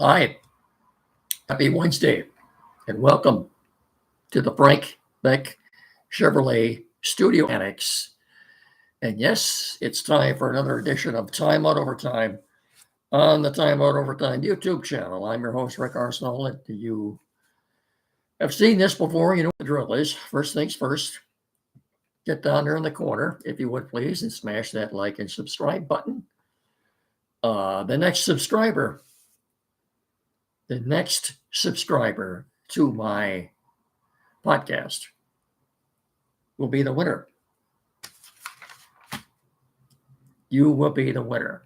Hi, happy Wednesday, and welcome to the Frank Beck Chevrolet Studio Annex. And yes, it's time for another edition of Time Out Overtime on the Time Out Overtime YouTube channel. I'm your host, Rick Arsenal, and you have seen this before. You know what the drill is. First things first, get down there in the corner, if you would please, and smash that like and subscribe button. The next subscriber to my podcast will be the winner. You will be the winner,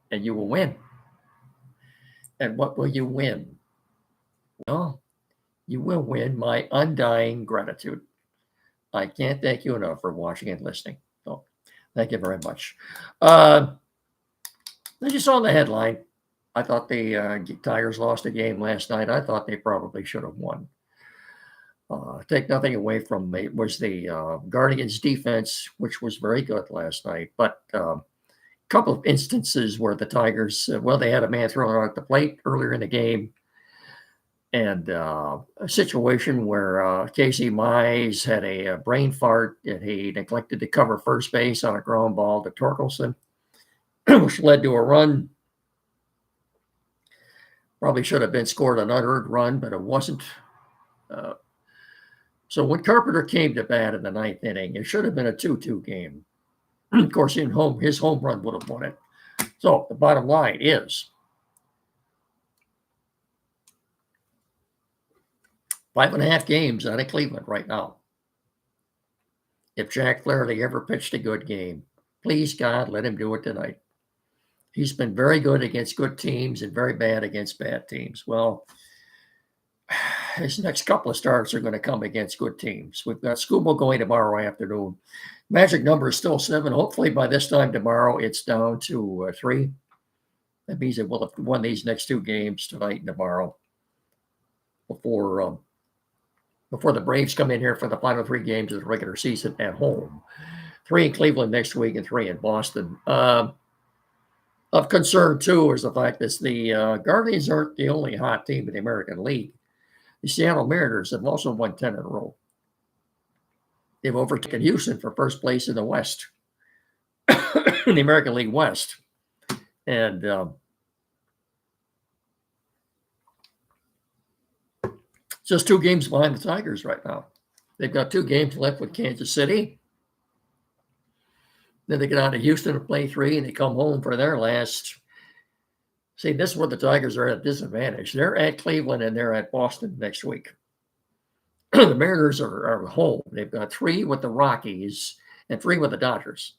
and you will win. And what will you win? Well, you will win my undying gratitude. I can't thank you enough for watching and listening. So, thank you very much. As you saw in the headline, I thought the Tigers lost a game last night. I thought they probably should have won. Take nothing away from it was the Guardians' defense, which was very good last night. But a couple of instances where the Tigers, they had a man thrown out at the plate earlier in the game. And a situation where Casey Mize had a brain fart and he neglected to cover first base on a ground ball to Torkelson, which led to a run. Probably should have been scored an unearned run, but it wasn't. So when Carpenter came to bat in the ninth inning, it should have been a 2-2 game. Of course, his home run would have won it. So the bottom line is 5.5 games out of Cleveland right now. If Jack Flaherty ever pitched a good game, please, God, let him do it tonight. He's been very good against good teams and very bad against bad teams. Well, his next couple of starts are going to come against good teams. We've got Scuba going tomorrow afternoon. Magic number is still 7. Hopefully by this time tomorrow, it's down to 3. That means that we'll have won these next 2 games tonight and tomorrow before the Braves come in here for the final 3 games of the regular season at home. 3 in Cleveland next week and 3 in Boston. Of concern, too, is the fact that the Guardians aren't the only hot team in the American League. The Seattle Mariners have also won 10 in a row. They've overtaken Houston for first place in the West, in the American League West. And just 2 games behind the Tigers right now. They've got 2 games left with Kansas City. Then they get out of Houston to play 3, and they come home for their last. See, this is where the Tigers are at a disadvantage. They're at Cleveland, and they're at Boston next week. The Mariners are home. They've got 3 with the Rockies and 3 with the Dodgers.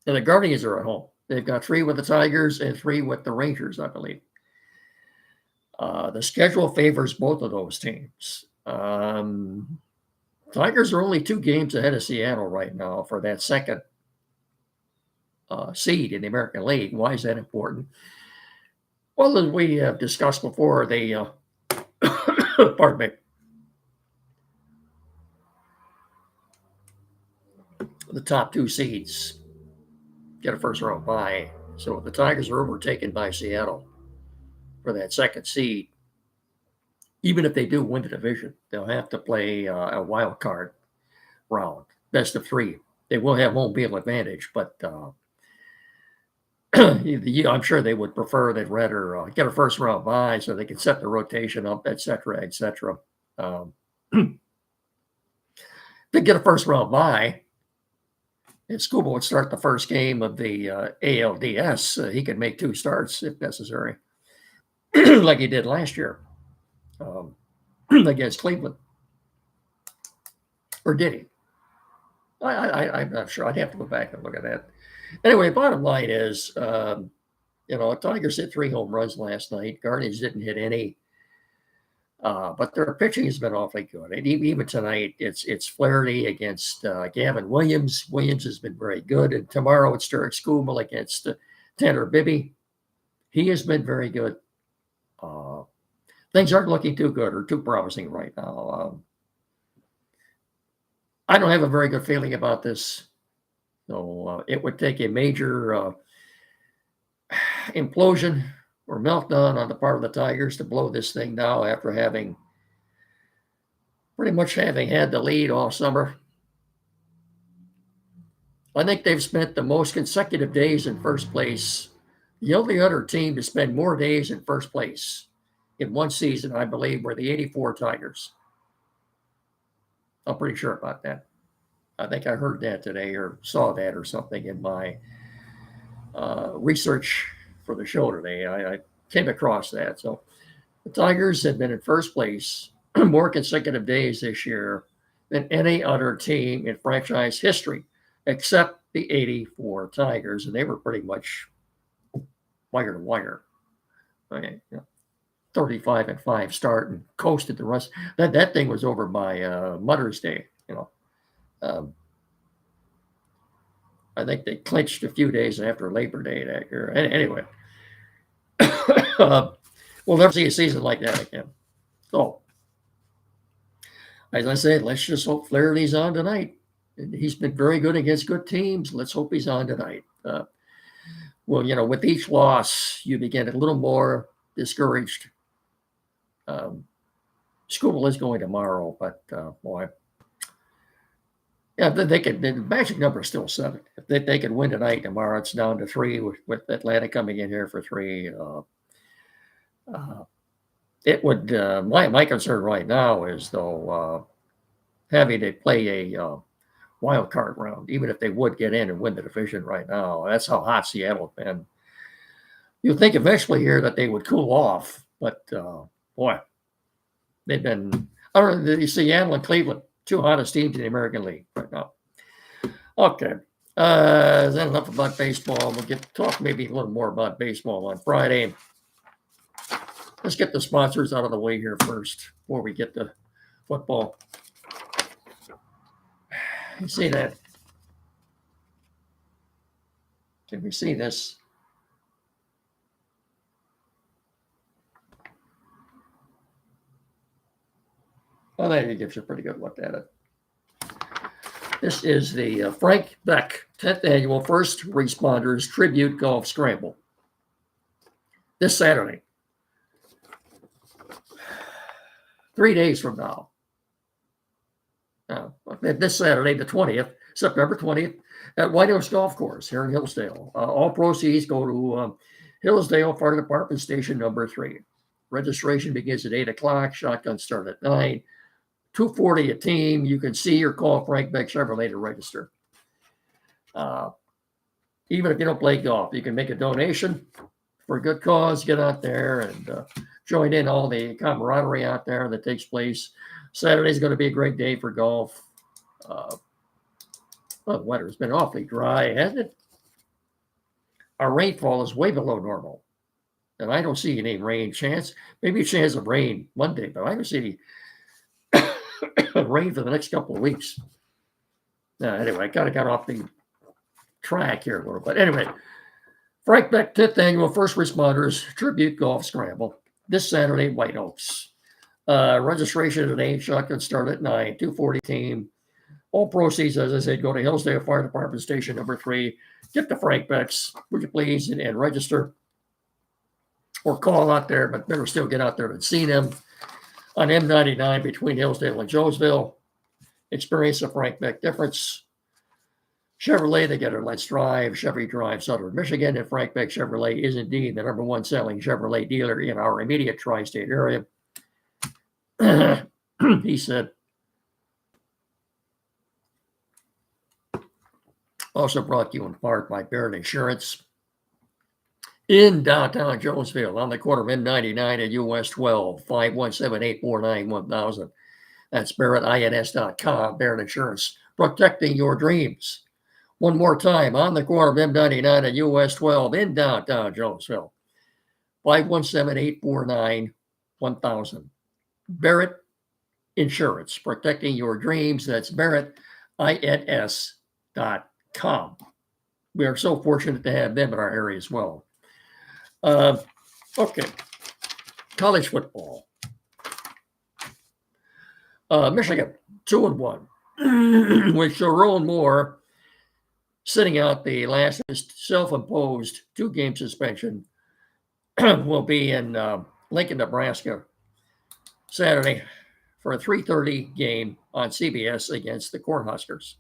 And the Guardians are at home. They've got 3 with the Tigers and 3 with the Rangers, I believe. The schedule favors both of those teams. Tigers are only 2 games ahead of Seattle right now for that second seed in the American League. Why is that important? Well, as we have discussed before, the pardon me, the top 2 seeds get a first round bye. So the Tigers are overtaken by Seattle for that second seed. Even if they do win the division, they'll have to play a wild card round, best of 3. They will have home field advantage, but I'm sure they would prefer they'd rather get a first round bye so they can set the rotation up, et cetera, et cetera. They get a first round bye, and Scuba would start the first game of the ALDS. He could make 2 starts if necessary, like he did last year. Against Cleveland, or did he? I'm not sure. I'd have to go back and look at that. Anyway, bottom line is, Tigers hit 3 home runs last night. Guardians didn't hit any, but their pitching has been awfully good. And even tonight, it's Flaherty against Gavin Williams. Williams has been very good. And tomorrow it's Derek Skubal against Tanner Bibby. He has been very good. Things aren't looking too good or too promising right now. I don't have a very good feeling about this. So it would take a major implosion or meltdown on the part of the Tigers to blow this thing now after having pretty much having had the lead all summer. I think they've spent the most consecutive days in first place. The only other team to spend more days in first place in one season, I believe, were the '84 Tigers. I'm pretty sure about that. I think I heard that today or saw that or something in my research for the show today. I came across that. So the Tigers have been in first place more consecutive days this year than any other team in franchise history, except the '84 Tigers, and they were pretty much wire to wire. Okay, 35-5 start and coasted the rest. That thing was over by Mother's Day. Um, I think they clinched a few days after Labor Day that year. Anyway, we'll never see a season like that again. So, as I said, let's just hope Flaherty's on tonight. He's been very good against good teams. Let's hope he's on tonight. Well, with each loss, you begin a little more discouraged. School is going tomorrow, but boy, yeah, they could. The magic number is still 7. If they could win tonight, tomorrow it's down to 3 with Atlanta coming in here for 3. It would. My concern right now is though having to play a wild card round, even if they would get in and win the division right now. That's how hot Seattle's been. You'd think eventually here that they would cool off, but boy, they've been. I don't know. Seattle and Cleveland, 2 hottest teams in the American League right now. Okay. Is that enough about baseball? We'll talk maybe a little more about baseball on Friday. Let's get the sponsors out of the way here first before we get to football. You see that? Can we see this? Well, that gives you a pretty good look at it. This is the Frank Beck 10th Annual First Responders Tribute Golf Scramble. This Saturday. 3 days from now. This Saturday, the 20th, September 20th, at White House Golf Course here in Hillsdale. All proceeds go to Hillsdale Fire Department Station number 3. Registration begins at 8 o'clock. Shotguns start at 9. $240 a team. You can see or call Frank Beck Chevrolet to register. Even if you don't play golf, you can make a donation for a good cause. Get out there and join in all the camaraderie out there that takes place. Saturday's going to be a great day for golf. The weather's been awfully dry, hasn't it? Our rainfall is way below normal. And I don't see any rain chance. Maybe a chance of rain Monday, but I don't see any rain for the next couple of weeks. Anyway, I kind of got off the track here a little bit. Anyway, Frank Beck 10th Annual First Responders Tribute Golf Scramble this Saturday at White Oaks. Registration at 8, shotgun start at 9, $240 team. All proceeds, as I said, go to Hillsdale Fire Department Station number 3. Get to Frank Beck's, would you please, and register. Or call out there, but better still get out there and see them on M99 between Hillsdale and Jonesville. Experience the Frank Beck difference. Chevrolet together, let's drive. Chevy Drive, Southern Michigan. And Frank Beck Chevrolet is indeed the #1 selling Chevrolet dealer in our immediate tri-state area. He said. Also brought to you in part by Barrett Insurance in downtown Jonesville on the corner of M99 and US 12, 517-849-1000. That's BarrettINS.com, Barrett Insurance, protecting your dreams. One more time, on the corner of M99 and US 12 in downtown Jonesville, 517-849-1000. Barrett Insurance, protecting your dreams. That's BarrettINS.com. We are so fortunate to have them in our area as well. Okay, college football. Michigan 2-1, with Sharon Moore sitting out the last of his self-imposed 2-game suspension will be in Lincoln, Nebraska, Saturday for a 3:30 game on CBS against the Cornhuskers.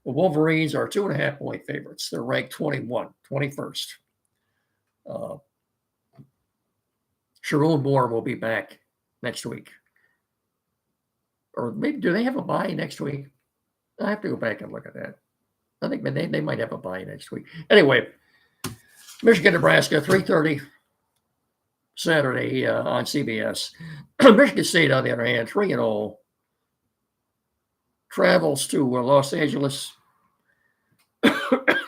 The Wolverines are 2.5-point favorites. They're ranked 21st. Sharon Moore will be back next week. Or maybe, do they have a bye next week? I have to go back and look at that. I think they might have a bye next week. Anyway, Michigan, Nebraska, 3:30 Saturday on CBS. Michigan State, on the other hand, 3-0, travels to Los Angeles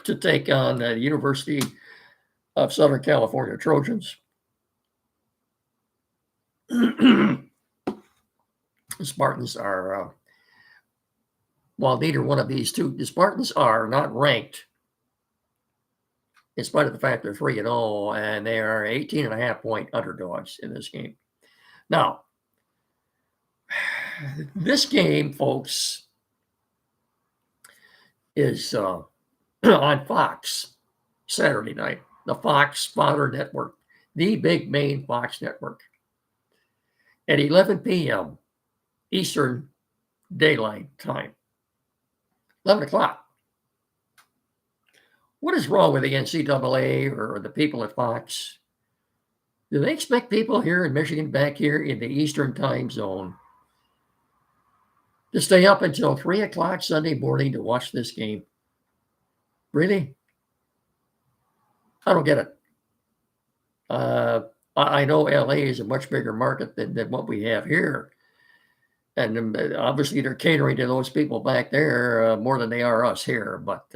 to take on the University of Southern California Trojans. The Spartans are, while neither one of these two, the Spartans are not ranked, in spite of the fact they're 3-0, and they are 18.5-point underdogs in this game. Now, this game, folks, is on Fox Saturday night, the Fox Father Network, the big main Fox network, at 11 p.m. Eastern Daylight Time. 11 o'clock. What is wrong with the NCAA or the people at Fox? Do they expect people here in Michigan, back here in the Eastern time zone, to stay up until 3 o'clock Sunday morning to watch this game? Really? I don't get it. I know LA is a much bigger market than what we have here. And obviously they're catering to those people back there more than they are us here. But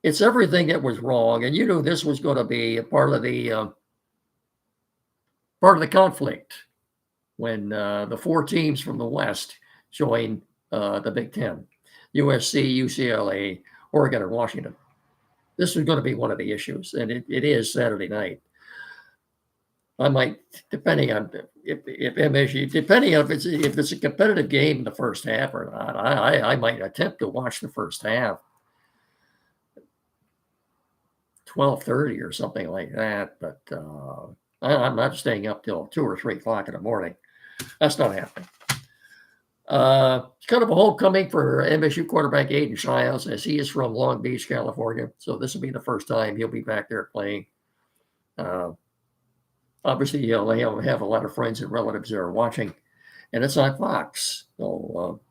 it's everything that was wrong. And you knew this was going to be a part of the conflict when the four teams from the West joined the Big Ten: USC, UCLA, Oregon, and Washington. This was going to be one of the issues, and it is Saturday night. I might, depending on if MSU, depending on if it's a competitive game in the first half or not, I might attempt to watch the first half, 12:30 or something like that. But I'm not staying up till 2 or 3 o'clock in the morning. That's not happening. It's kind of a homecoming for MSU quarterback Aiden Shiles, as he is from Long Beach, California. So this will be the first time he'll be back there playing. Obviously, he'll have a lot of friends and relatives that are watching, and it's on Fox. So,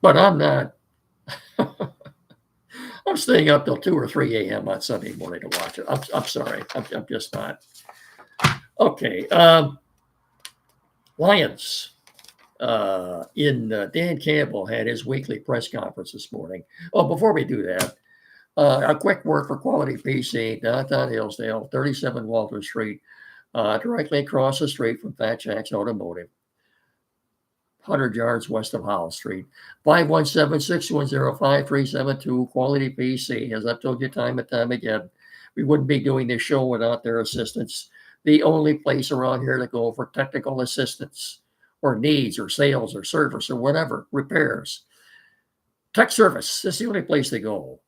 but I'm not. I'm staying up till 2 or 3 a.m. on Sunday morning to watch it. I'm sorry. I'm just not. Okay. Lions. Dan Campbell had his weekly press conference this morning. Oh, before we do that, a quick word for Quality PC, downtown Hillsdale, 37 Walter Street, directly across the street from Fat Jack's Automotive, 100 yards west of Howell Street. 517-610-5372, Quality PC. As I've told you time and time again, we wouldn't be doing this show without their assistance. The only place around here to go for technical assistance or needs or sales or service or whatever, repairs. Tech service, this is the only place to go.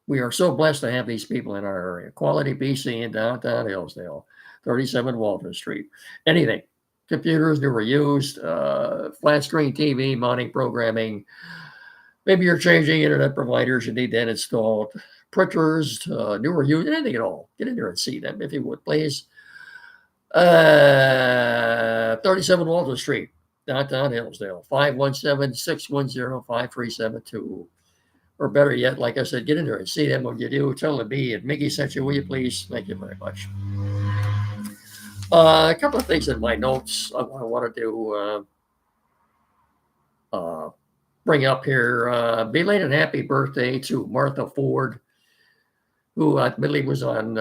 We are so blessed to have these people in our area. Quality PC in downtown Hillsdale, 37 Walton Street. Anything, computers, new or used, flat screen TV, mounting, programming. Maybe you're changing internet providers, you need that installed. Printers, new or used, anything at all. Get in there and see them if you would, please. 37 Walton Street, downtown Hillsdale, 517-610-5372. Or better yet, like I said, get in there and see them. When you do, tell them me and Mickey sent you, will you please? Thank you very much. A couple of things in my notes I wanted to bring up here. Belated happy birthday to Martha Ford, who I believe was on,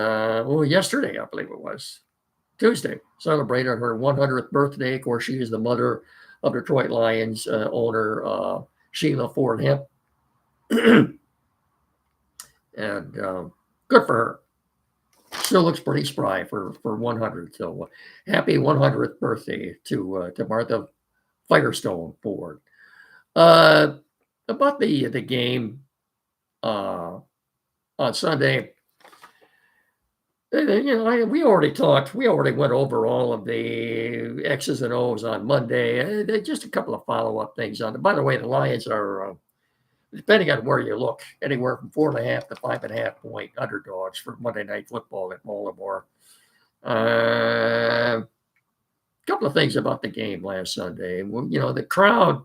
yesterday, I believe it was. Tuesday, celebrated her 100th birthday. Of course, she is the mother of Detroit Lions owner, Sheila Ford Hemp. And good for her. Still looks pretty spry for 100. So happy 100th birthday to Martha Firestone Ford. About the game on Sunday, we already talked. We already went over all of the X's and O's on Monday. Just a couple of follow-up things on it. By the way, the Lions are, depending on where you look, anywhere from 4.5 to 5.5 point underdogs for Monday Night Football at Baltimore. A couple of things about the game last Sunday. Well, the crowd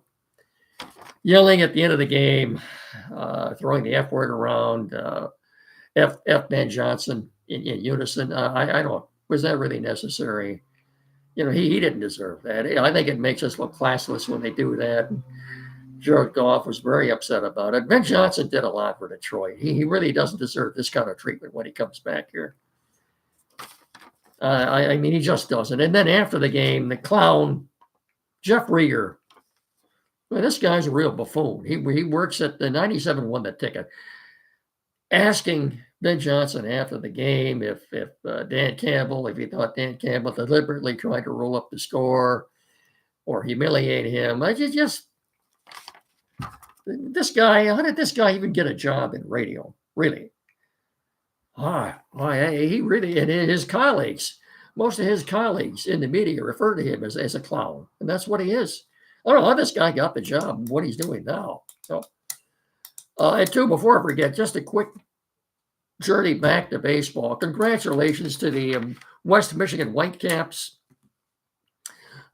yelling at the end of the game, throwing the F word around, F Ben Johnson in unison. I don't. Was that really necessary? He didn't deserve that. I think it makes us look classless when they do that. Jared Goff was very upset about it. Ben Johnson did a lot for Detroit. He really doesn't deserve this kind of treatment when he comes back here. I mean, he just doesn't. And then after the game, the clown, Jeff Rieger. Well, this guy's a real buffoon. He works at the 97 won the ticket, asking Ben Johnson after the game if Dan Campbell, if he thought Dan Campbell deliberately tried to roll up the score or humiliate him. This guy, how did this guy even get a job in radio? Really? He really, and his colleagues, most of his colleagues in the media refer to him as a clown, and that's what he is. I don't know how this guy got the job and what he's doing now. So, and two, before I forget, just a quick journey back to baseball. Congratulations to the West Michigan Whitecaps,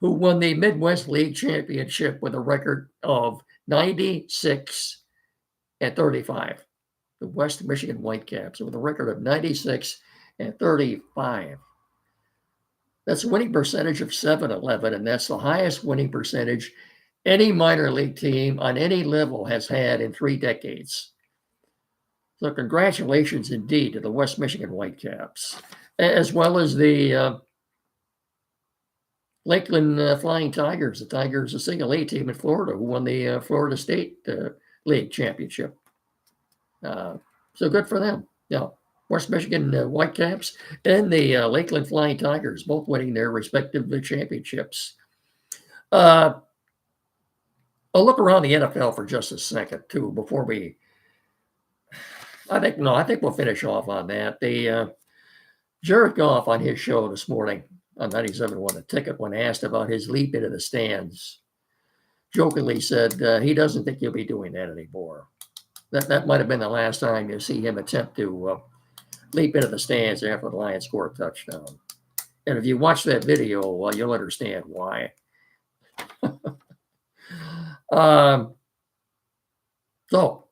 who won the Midwest League Championship with a record of 96-35. The West Michigan Whitecaps with a record of 96-35. That's a winning percentage of .711, and that's the highest winning percentage any minor league team on any level has had in 3 decades. So congratulations indeed to the West Michigan Whitecaps, as well as the Lakeland Flying Tigers. The Tigers, a single A team in Florida, who won the Florida State League Championship. So good for them. Yeah. West Michigan Whitecaps and the Lakeland Flying Tigers, both winning their respective championships. I'll look around the NFL for just a second, too, before I think we'll finish off on that. Jared Goff on his show this morning on 97 won a ticket when asked about his leap into the stands, jokingly said he doesn't think he'll be doing that anymore. That might have been the last time you see him attempt to leap into the stands after the Lions score a touchdown. And if you watch that video, you'll understand why. So,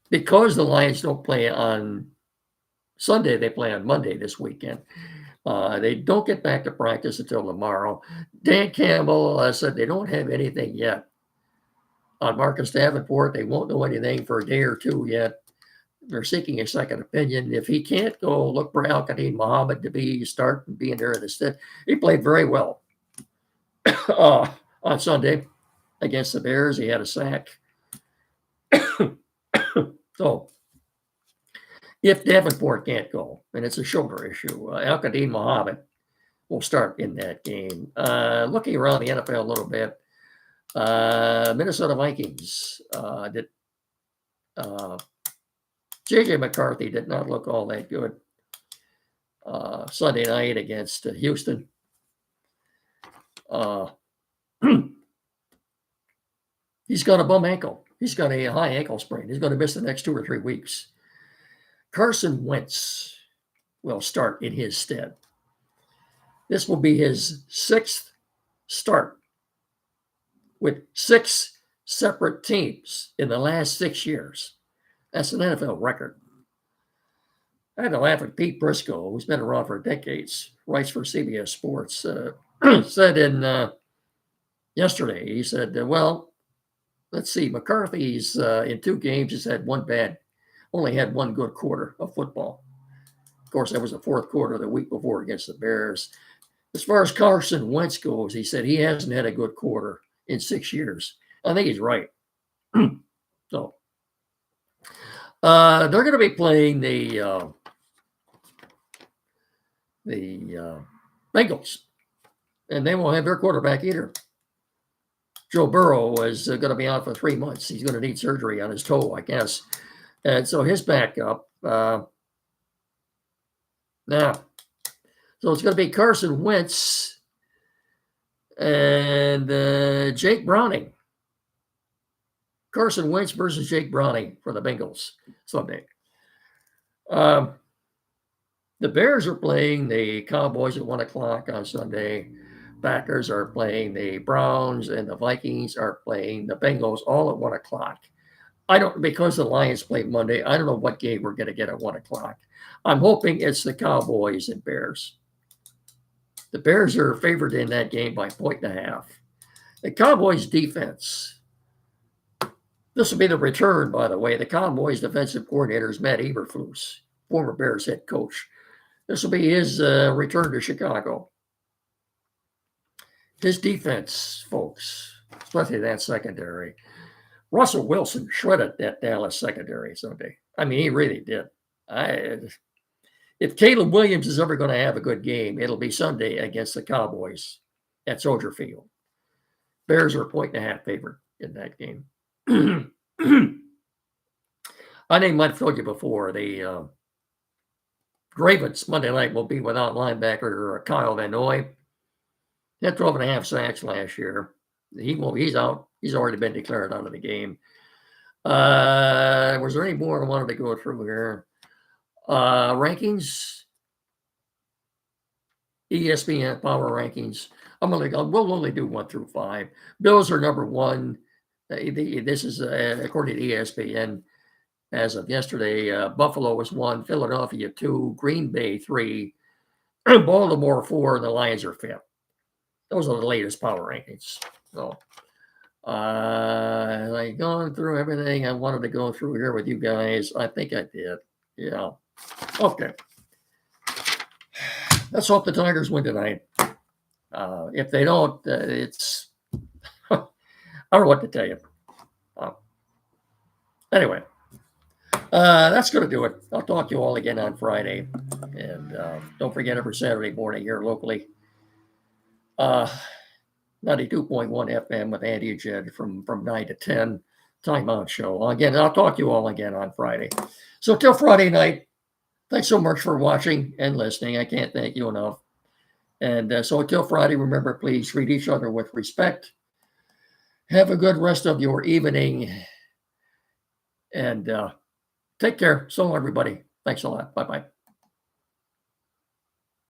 because the Lions don't play on Sunday, they play on Monday this weekend. They don't get back to practice until tomorrow. Dan Campbell said they don't have anything yet on Marcus Davenport. They won't know anything for a day or two yet. They're seeking a second opinion. If he can't go, look for Al-Qadim Muhammad to start and being there in the stead. He played very well on Sunday against the Bears. He had a sack. So, if Davenport can't go, and it's a shoulder issue, Al-Qadim Muhammad will start in that game. Looking around the NFL a little bit, Minnesota Vikings did. J.J. McCarthy did not look all that good Sunday night against Houston. He's got a bum ankle. He's got a high ankle sprain. He's going to miss the next 2 or 3 weeks. Carson Wentz will start in his stead. This will be his 6th start with 6 separate teams in the last 6 years. That's an NFL record. I had to laugh at Pete Briscoe, who's been around for decades, writes for CBS Sports, said yesterday, he said, well, let's see, McCarthy's in 2 games has had only had 1 good quarter of football. Of course, that was the 4th quarter the week before against the Bears. As far as Carson Wentz goes, he said he hasn't had a good quarter in 6 years. I think he's right. So they're going to be playing the Bengals, and they won't have their quarterback either. Joe Burrow is going to be out for 3 months. He's going to need surgery on his toe, I guess. And so his backup, Now, so it's going to be Carson Wentz and Jake Browning. Carson Wentz versus Jake Browning for the Bengals Sunday. The Bears are playing the Cowboys at 1 o'clock on Sunday. Packers are playing the Browns, and the Vikings are playing the Bengals all at 1 o'clock. I don't, because the Lions play Monday, I don't know what game we're going to get at 1 o'clock. I'm hoping it's the Cowboys and Bears. The Bears are favored in that game by 1.5. The Cowboys defense. This will be the return, by the way. The Cowboys defensive coordinator is Matt Eberflus, former Bears head coach. This will be his return to Chicago. His defense, folks, especially that secondary. Russell Wilson shredded that Dallas secondary Sunday. I mean, he really did. If Caleb Williams is ever going to have a good game, it'll be Sunday against the Cowboys at Soldier Field. Bears are 1.5 favorite in that game. I think I might have told you before, the Ravens Monday night will be without linebacker Kyle Van Noy. He had 12.5 sacks last year. He's out. He's already been declared out of the game. Was there any more I wanted to go through here? Rankings, ESPN power rankings. We'll only do 1 through 5. Bills are number 1. This is according to ESPN as of yesterday. Buffalo was 1, Philadelphia 2, Green Bay 3, Baltimore 4, and the Lions are 5th. Those are the latest power rankings. So, like going through everything I wanted to go through here with you guys. I think I did. Yeah. Okay. Let's hope the Tigers win tonight. If they don't, it's I don't know what to tell you. Anyway, that's going to do it. I'll talk to you all again on Friday. And don't forget every Saturday morning here locally. 92.1 FM with Andy and Jed from 9 to 10. Timeout show. Again, I'll talk to you all again on Friday. So till Friday night, thanks so much for watching and listening. I can't thank you enough. And so until Friday, remember, please treat each other with respect. Have a good rest of your evening. And take care. So long, everybody. Thanks a lot. Bye-bye.